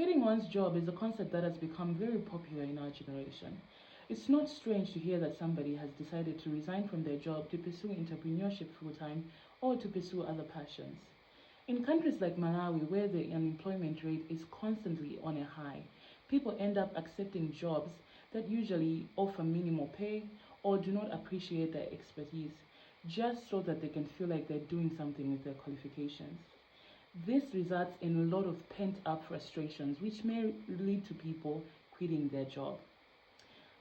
Quitting one's job is a concept that has become very popular in our generation. It's not strange to hear that somebody has decided to resign from their job to pursue entrepreneurship full time or to pursue other passions. In countries like Malawi, where the unemployment rate is constantly on a high, people end up accepting jobs that usually offer minimal pay or do not appreciate their expertise, just so that they can feel like they're doing something with their qualifications. This results in a lot of pent up frustrations, which may lead to people quitting their job.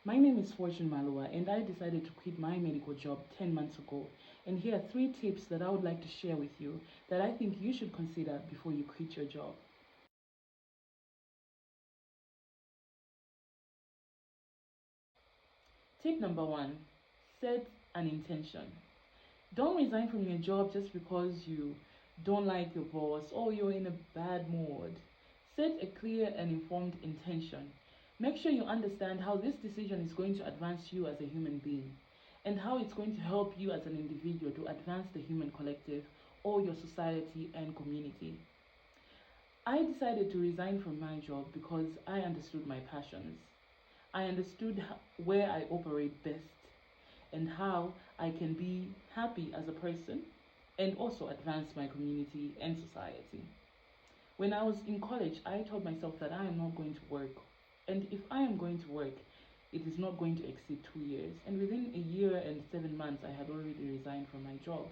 My name is Fortune Malua, and I decided to quit my medical job 10 months ago. And here are 3 tips that I would like to share with you that I think you should consider before you quit your job. Tip number 1, set an intention. Don't resign from your job just because you don't like your boss or you're in a bad mood. Set a clear and informed intention. Make sure you understand how this decision is going to advance you as a human being and how it's going to help you as an individual to advance the human collective or your society and community. I decided to resign from my job because I understood my passions. I understood where I operate best and how I can be happy as a person and also advance my community and society. When I was in college, I told myself that I am not going to work. And if I am going to work, it is not going to exceed 2 years. And within a year and 7 months, I had already resigned from my job.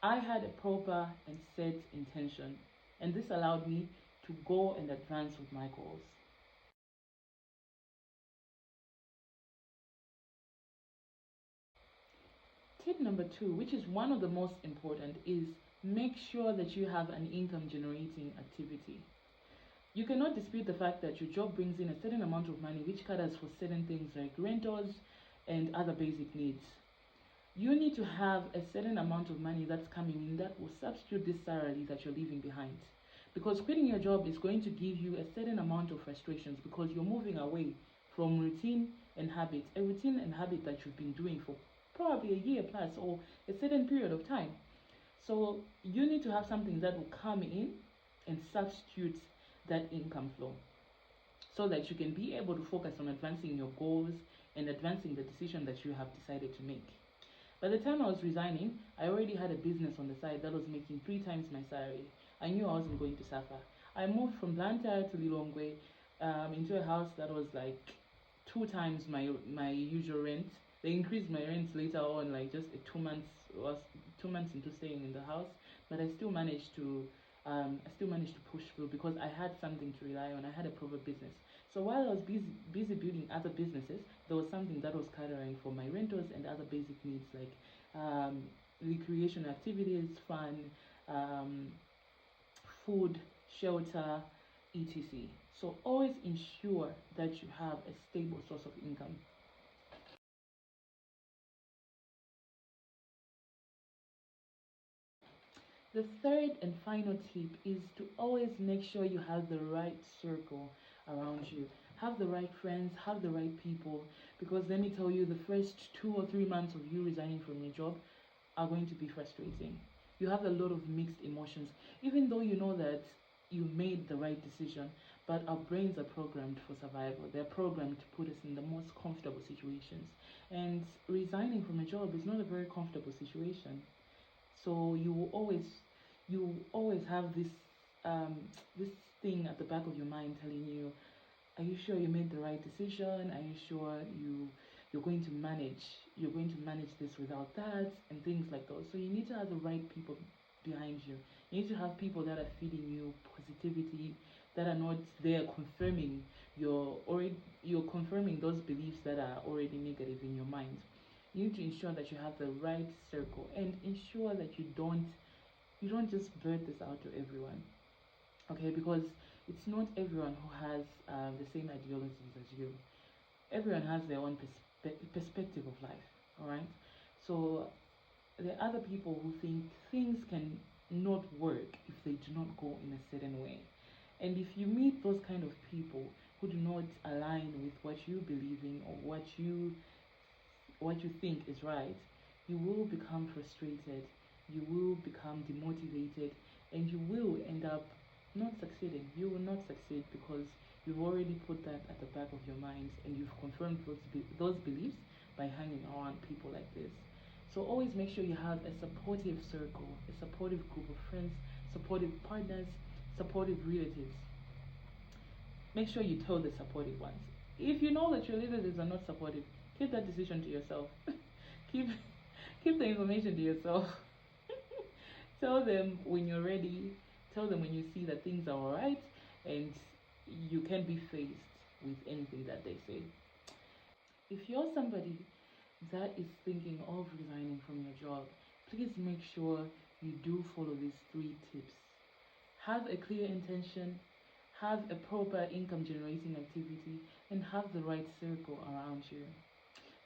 I had a proper and set intention, and this allowed me to go and advance with my goals. Tip number 2, which is one of the most important, is make sure that you have an income generating activity. You cannot dispute the fact that your job brings in a certain amount of money which caters for certain things like rentals and other basic needs. You need to have a certain amount of money that's coming in that will substitute this salary that you're leaving behind. Because quitting your job is going to give you a certain amount of frustrations because you're moving away from routine and habit, a routine and habit that you've been doing for probably a year plus or a certain period of time. So you need to have something that will come in and substitute that income flow so that you can be able to focus on advancing your goals and advancing the decision that you have decided to make. By the time I was resigning, I already had a business on the side that was making 3 times my salary. I knew I wasn't going to suffer. I moved from Blantyre to Lilongwe into a house that was like 2 times my usual rent. They increased my rent later on, like just 2 months into staying in the house, but I still managed to push through because I had something to rely on. I had a proper business. So while I was busy building other businesses, there was something that was catering for my rentals and other basic needs like recreation activities, fun, food, shelter, etc. So always ensure that you have a stable source of income. The third and final tip is to always make sure you have the right circle around you. Have the right friends, have the right people, because let me tell you, the first 2 or 3 months of you resigning from your job are going to be frustrating. You have a lot of mixed emotions, even though you know that you made the right decision, but our brains are programmed for survival. They're programmed to put us in the most comfortable situations. And resigning from a job is not a very comfortable situation. So you always have this thing at the back of your mind telling you, are you sure you made the right decision? Are you sure you're going to manage this without that, and things like those. So you need to have the right people behind you. You need to have people that are feeding you positivity, that are not there confirming you're confirming those beliefs that are already negative in your mind. You need to ensure that you have the right circle and ensure that you don't just blurt this out to everyone, okay? Because it's not everyone who has the same ideologies as you. Everyone has their own perspective of life, all right? So there are other people who think things can not work if they do not go in a certain way. And if you meet those kind of people who do not align with what you believe in or what you think is right, you will become frustrated, you will become demotivated, and you will end up not succeeding. You will not succeed because you've already put that at the back of your minds and you've confirmed those beliefs by hanging around people like this. So always make sure you have a supportive circle, a supportive group of friends, supportive partners, supportive relatives. Make sure you tell the supportive ones. If you know that your relatives are not supportive, keep that decision to yourself. keep keep the information to yourself. Tell them when you're ready. Tell them when you see that things are alright and you can be faced with anything that they say. If you're somebody that is thinking of resigning from your job, please make sure you do follow these 3 tips. Have a clear intention, have a proper income generating activity, and have the right circle around you.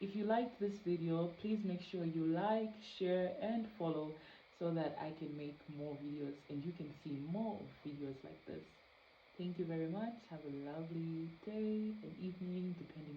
If you liked this video, please make sure you like, share, and follow so that I can make more videos and you can see more videos like this. Thank you very much. Have a lovely day and evening, depending